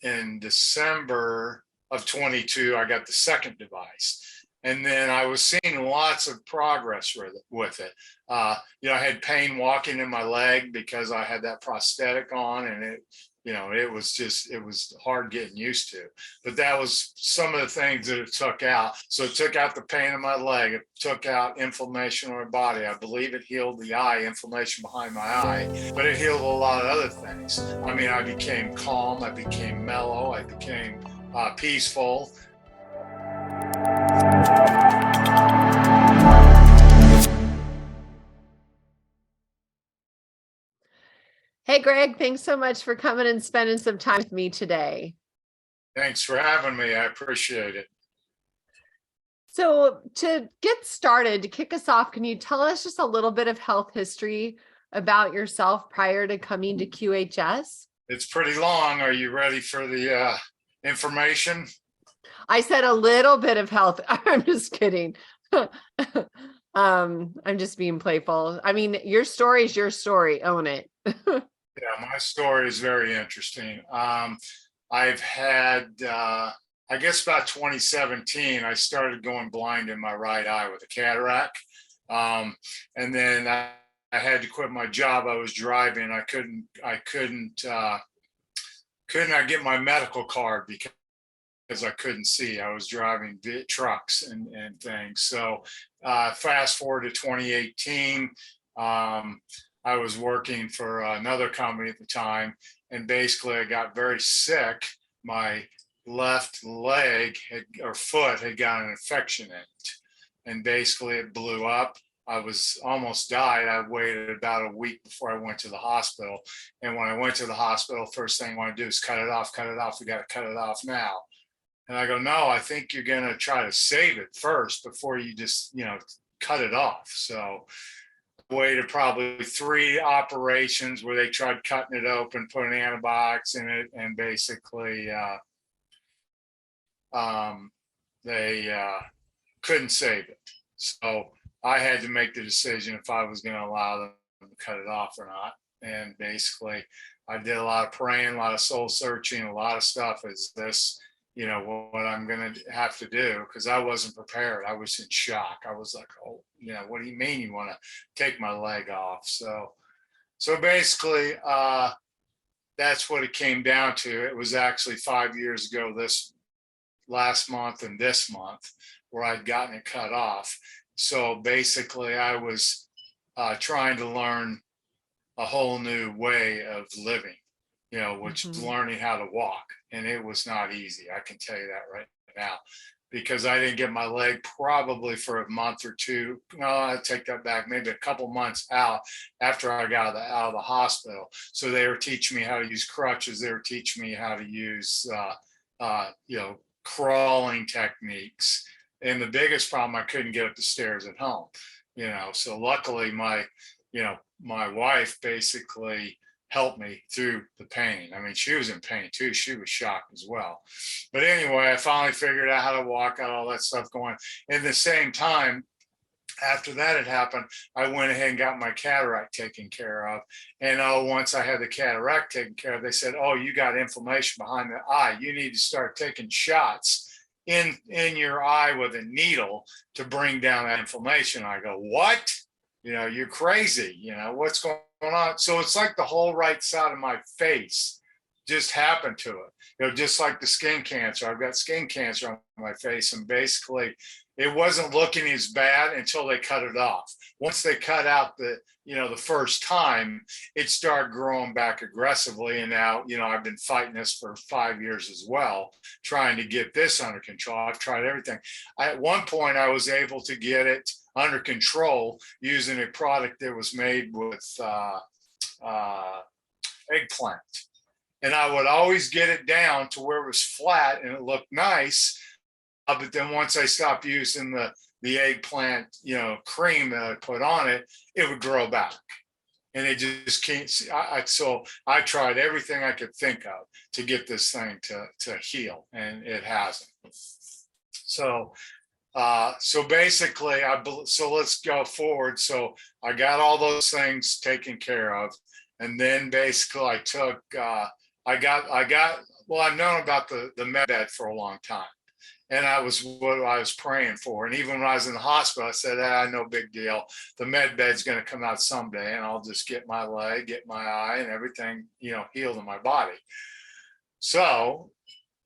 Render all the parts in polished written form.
in December of 22, I got the second device. And then I was seeing lots of progress with it. I had pain walking in my leg because I had that prosthetic on, and it was hard getting used to. But that was some of the things that it took out. So it took out the pain in my leg. It took out inflammation in my body. I believe it healed the eye, inflammation behind my eye, but it healed a lot of other things. I mean, I became calm. I became mellow. I became peaceful. Hey, Greg, thanks so much for coming and spending some time with me today. Thanks for having me. I appreciate it. So to get started, to kick us off, can you tell us just a little bit of health history about yourself prior to coming to QHS? It's pretty long. Are you ready for the information? I said a little bit of health. I'm just kidding. I'm just being playful. I mean, your story is your story. Own it. Yeah, my story is very interesting. I've had, I guess about 2017, I started going blind in my right eye with a cataract. And then I had to quit my job. I was driving. I couldn't get my medical card because I couldn't see. I was driving trucks and things. So fast forward to 2018, I was working for another company at the time, and basically I got very sick. My left leg or foot had got an infection in it, and basically it blew up. I was almost died. I waited about a week before I went to the hospital. And when I went to the hospital, first thing I want to do is cut it off. We got to cut it off now. And I go, no, I think you're going to try to save it first before you just, cut it off. So waited probably 3 operations where they tried cutting it open, putting antibiotics in it, and basically they couldn't save it. So I had to make the decision if I was going to allow them to cut it off or not. And basically I did a lot of praying, a lot of soul searching, a lot of stuff. Is this what I'm going to have to do? Because I wasn't prepared. I was in shock. I was like, oh, what do you mean you want to take my leg off? So basically, that's what it came down to. It was actually 5 years ago, this last month and this month, where I'd gotten it cut off. So basically, I was trying to learn a whole new way of living, which is learning how to walk. And it was not easy. I can tell you that right now, because I didn't get my leg probably for a month or two. No, I take that back, maybe a couple months out after I got out of the hospital. So they were teaching me how to use crutches. They were teaching me how to use, crawling techniques. And the biggest problem, I couldn't get up the stairs at home, so luckily my wife basically helped me through the pain. I mean, she was in pain too. She was shocked as well. But anyway, I finally figured out how to walk, got all that stuff going. In the same time, after that had happened, I went ahead and got my cataract taken care of. And once I had the cataract taken care of, they said, oh, you got inflammation behind the eye. You need to start taking shots in your eye with a needle to bring down that inflammation. I go, what? You're crazy. What's going on? So it's like the whole right side of my face just happened to it. Just like the skin cancer. I've got skin cancer on my face, and basically it wasn't looking as bad until they cut it off. Once they cut out the first time, it started growing back aggressively. And now, I've been fighting this for 5 years as well, trying to get this under control. I've tried everything. At one point, I was able to get it under control using a product that was made with eggplant. And I would always get it down to where it was flat and it looked nice. But then once I stopped using the eggplant, cream that I put on it, it would grow back. And it just can't. So I tried everything I could think of to get this thing to heal, and it hasn't. So basically, so let's go forward. So I got all those things taken care of, and then basically I took, I got well, I've known about the med bed for a long time. And I was what I was praying for. And even when I was in the hospital, I said, no big deal. The med bed's going to come out someday, and I'll just get my leg, get my eye, and everything, healed in my body. So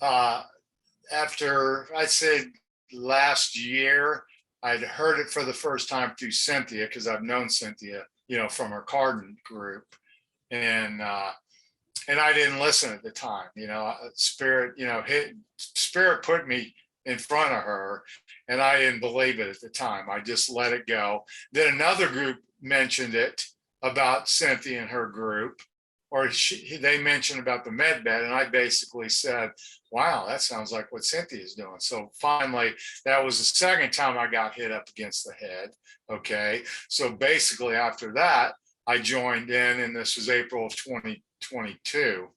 after, I'd say last year, I'd heard it for the first time through Cynthia, because I've known Cynthia, from her Cardin group. And I didn't listen at the time, Spirit, Spirit put me in front of her, and I didn't believe it at the time. I just let it go. Then another group mentioned it about Cynthia and her group, or they mentioned about the med bed, and I basically said, wow, that sounds like what Cynthia's doing. So finally, that was the second time I got hit up against the head. Okay. So basically after that, I joined in, and this was April of 2022.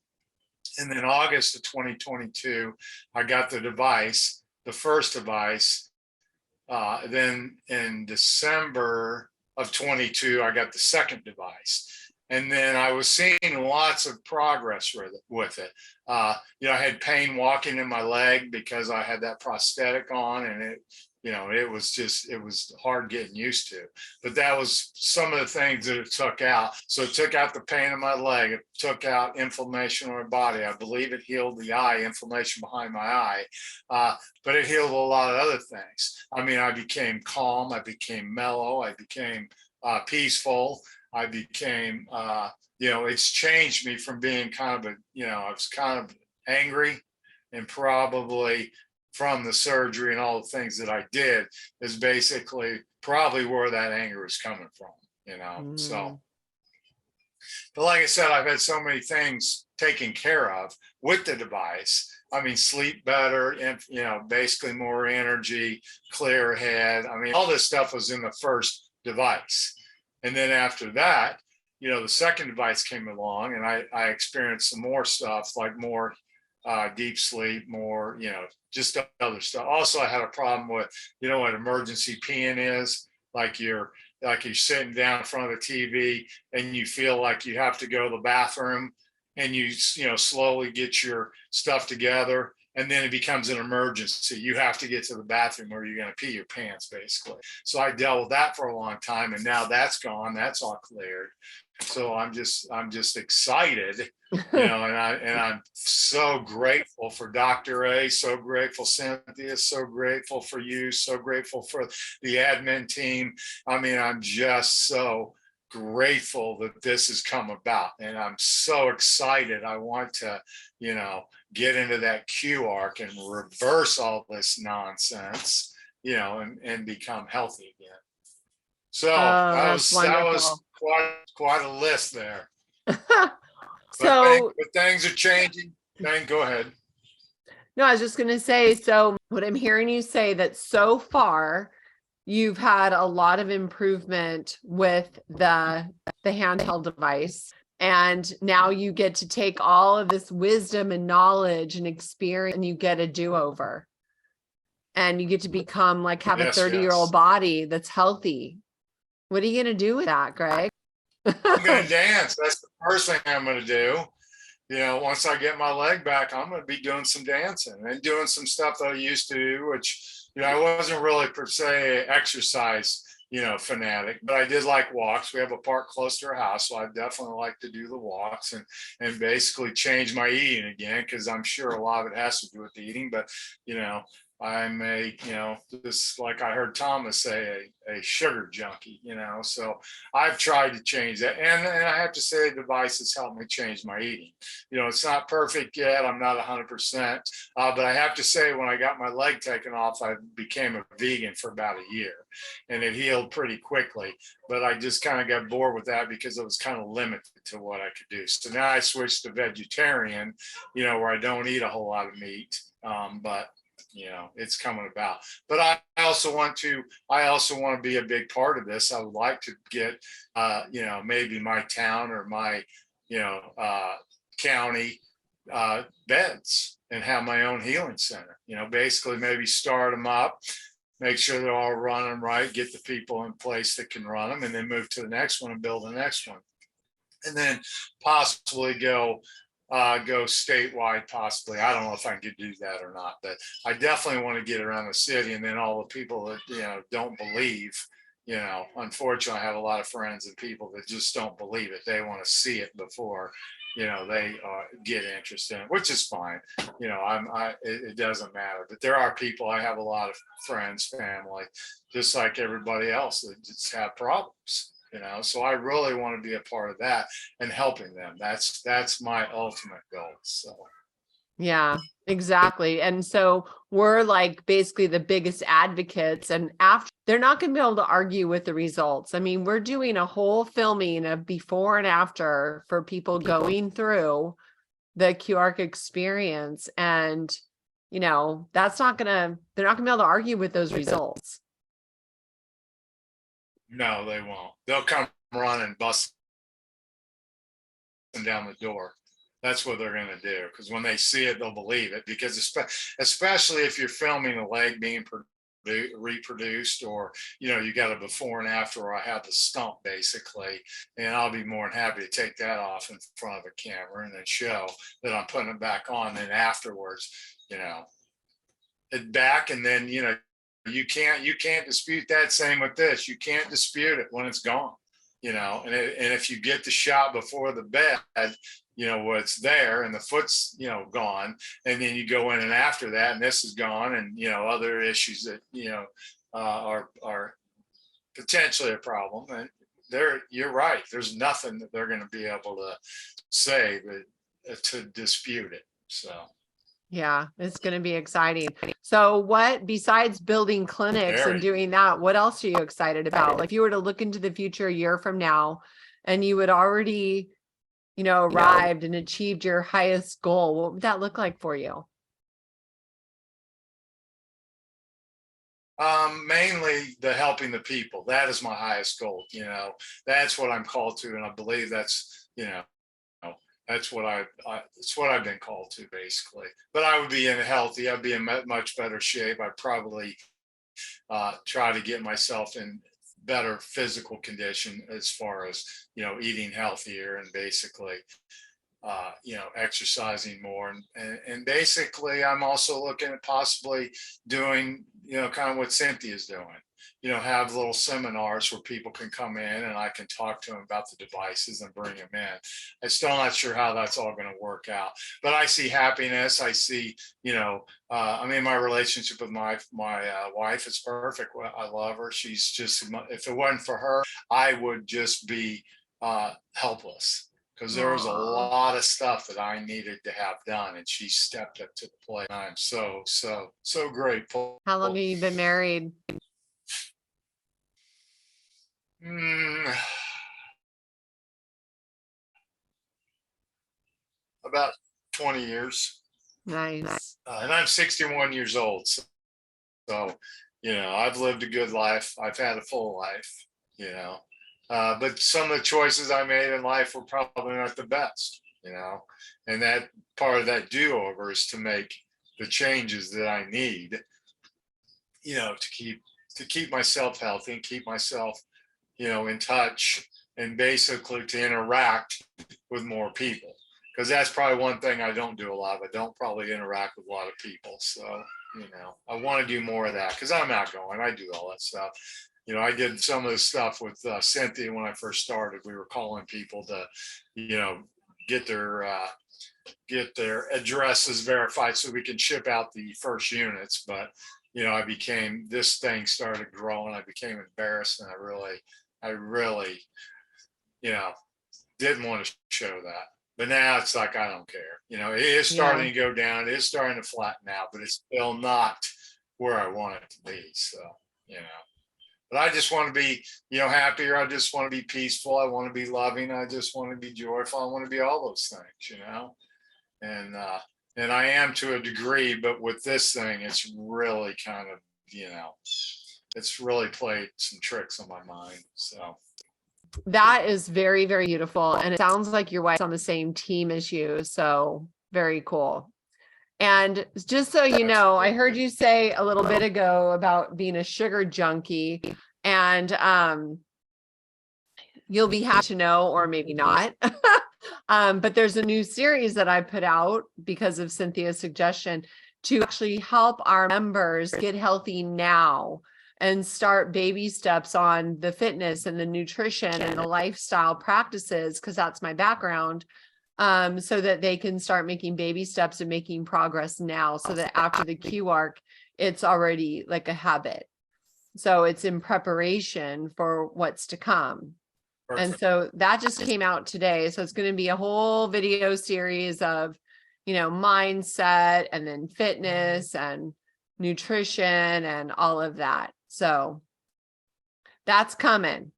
And then August of 2022, I got the device, the first device. Then in December of 22, I got the second device. And then I was seeing lots of progress with it. I had pain walking in my leg because I had that prosthetic on, and it was hard getting used to. But that was some of the things that it took out. So it took out the pain in my leg. It took out inflammation in my body. I believe it healed the eye, inflammation behind my eye. But it healed a lot of other things. I mean, I became calm. I became mellow. I became peaceful. I became, it's changed me from being kind of I was kind of angry, and probably from the surgery and all the things that I did is basically probably where that anger is coming from, So, but like I said, I've had so many things taken care of with the device. I mean, sleep better, and, basically more energy, clear head. I mean, all this stuff was in the first device. And then after that, the second device came along, and I experienced some more stuff, like more deep sleep, more, just other stuff. Also, I had a problem with, what emergency peeing is. Like you're sitting down in front of the TV, and you feel like you have to go to the bathroom, and you slowly get your stuff together. And then it becomes an emergency. You have to get to the bathroom, or you're going to pee your pants, basically. So I dealt with that for a long time, and now that's gone. That's all cleared. So I'm just excited, and I'm so grateful for Dr. A, so grateful Cynthia, so grateful for you, so grateful for the admin team. I mean, I'm just so grateful that this has come about, and I'm so excited. I want to, get into that Q arc and reverse all this nonsense, and become healthy again. So that was quite a list there. So but things are changing. Go ahead. No, I was just going to say, so what I'm hearing you say that so far you've had a lot of improvement with the handheld device. And now you get to take all of this wisdom and knowledge and experience, and you get a do-over. And you get to become have a 30-year-old body that's healthy. What are you going to do with that, Greg? I'm going to dance. That's the first thing I'm going to do. Once I get my leg back, I'm going to be doing some dancing and doing some stuff that I used to do, which, I wasn't really per se exercise, fanatic, but I did like walks. We have a park close to our house, so I definitely like to do the walks and basically change my eating again, because I'm sure a lot of it has to do with the eating. But, I'm this, like I heard Thomas say, a sugar junkie, so I've tried to change that. And I have to say, the device has helped me change my eating. It's not perfect yet. I'm not 100%. But I have to say, when I got my leg taken off, I became a vegan for about a year, and it healed pretty quickly. But I just kind of got bored with that because it was kind of limited to what I could do. So now I switched to vegetarian, where I don't eat a whole lot of meat. But it's coming about. But I also want to be a big part of this. I would like to get, maybe my town or my, county beds and have my own healing center. Basically maybe start them up, make sure they're all running right, get the people in place that can run them, and then move to the next one and build the next one. And then possibly go go statewide possibly. I don't know if I can do that or not, but I definitely want to get around the city. And then all the people that, don't believe, unfortunately, I have a lot of friends and people that just don't believe it. They want to see it before, they get interested in it, which is fine. It doesn't matter. But there are people, I have a lot of friends, family, just like everybody else that just have problems. So I really want to be a part of that and helping them. That's my ultimate goal. So yeah, exactly. And so we're like basically the biggest advocates, and after they're not going to be able to argue with the results. I mean, we're doing a whole filming of before and after for people going through the QARC experience. And, they're not going to be able to argue with those results. no, they won't. They'll come running, busting down the door. That's what they're going to do, because when they see it, they'll believe it. Because especially if you're filming a leg being reproduced, or you got a before and after, or I have the stump basically, and I'll be more than happy to take that off in front of a camera and then show that I'm putting it back on. Then afterwards, it back, and then you can't dispute that. Same with this, you can't dispute it when it's gone. And if you get the shot before the bed, what's there, and the foot's gone, and then you go in and after that, and this is gone, and other issues that are potentially a problem, and you're right, there's nothing that they're going to be able to say that to dispute it. So yeah, it's going to be exciting. So what, besides building clinics and doing that, what else are you excited about? Like, if you were to look into the future a year from now and you had already arrived and achieved your highest goal, what would that look like for you? Mainly the helping the people. That is my highest goal. That's what I'm called to, and I believe that's that's what I've been called to basically. But I would be I'd be in much better shape. I'd probably try to get myself in better physical condition, as far as eating healthier, and basically exercising more, and basically I'm also looking at possibly doing kind of what Cynthia's doing, have little seminars where people can come in and I can talk to them about the devices and bring them in. I'm still not sure how that's all going to work out, but I see happiness. I see, my relationship with my wife is perfect. I love her. She's just, if it wasn't for her, I would just be helpless, because there was a lot of stuff that I needed to have done, and she stepped up to the plate. I'm so grateful. How long have you been married? About 20 years. Nice. And I'm 61 years old. So, I've lived a good life. I've had a full life, but some of the choices I made in life were probably not the best, and that part of that do-over is to make the changes that I need, to keep myself healthy and keep myself, in touch, and basically to interact with more people. Because that's probably one thing I don't do a lot of. I don't probably interact with a lot of people. So, I want to do more of that, because I'm outgoing. I do all that stuff. I did some of the stuff with Cynthia when I first started. We were calling people to, get their addresses verified so we can ship out the first units. But, this thing started growing. I became embarrassed, and I really, didn't want to show that. But now it's like, I don't care. It is starting to go down. It is starting to flatten out, but it's still not where I want it to be. So, but I just want to be, happier. I just want to be peaceful. I want to be loving. I just want to be joyful. I want to be all those things, and I am to a degree, but with this thing, it's really kind of, it's really played some tricks on my mind. So. That is very, very beautiful. And it sounds like your wife's on the same team as you. So very cool. And just so you know, I heard you say a little bit ago about being a sugar junkie, and you'll be happy to know, or maybe not. But there's a new series that I put out because of Cynthia's suggestion to actually help our members get healthy now and start baby steps on the fitness and the nutrition and the lifestyle practices, because that's my background, so that they can start making baby steps and making progress now, so that after the Q arc, it's already like a habit. So it's in preparation for what's to come. And Perfect. so that just came out today. So it's going to be a whole video series of, mindset and then fitness and nutrition and all of that. So that's coming.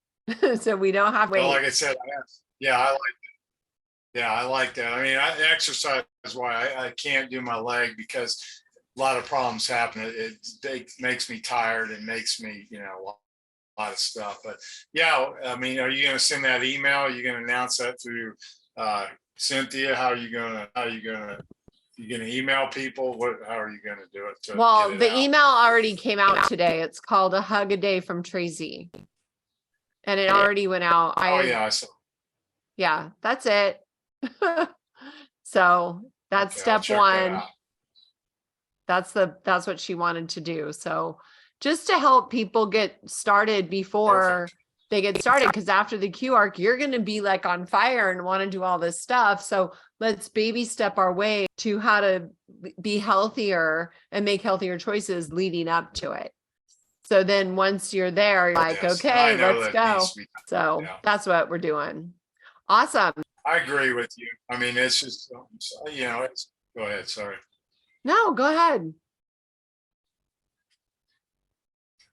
So we don't have to Well, wait. like I said, I like that. I mean, exercise is why I can't do my leg, because a lot of problems happen. It makes me tired and makes me, a lot of stuff. But yeah, I mean, are you going to send that email? Are you going to announce that through Cynthia? How are you going to email people? How are you going to do it? Well, the email already came out today. It's called A Hug a Day from Tracy. And it already went out. I saw. Yeah, that's it. So that's step one. That's what she wanted to do. So just to help people get started before they get started, because after the Q arc, you're going to be like on fire and want to do all this stuff. So let's baby step our way to how to be healthier and make healthier choices leading up to it. So then once you're there, you're like, okay, let's go. So that's what we're doing. Awesome. I agree with you. I mean, it's just, go ahead. Sorry. No, go ahead.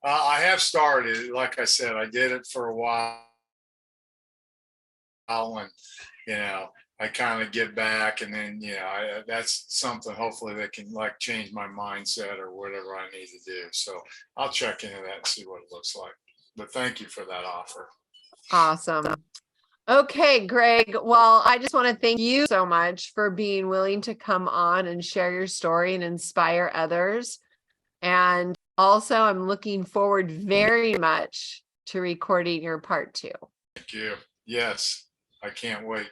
I have started, like I said, I did it for a while, and I kind of get back, and then that's something hopefully that can like change my mindset or whatever I need to do. So I'll check into that and see what it looks like. But thank you for that offer. Awesome. Okay, Greg. Well, I just want to thank you so much for being willing to come on and share your story and inspire others. And also, I'm looking forward very much to recording your part 2. Thank you. Yes, I can't wait.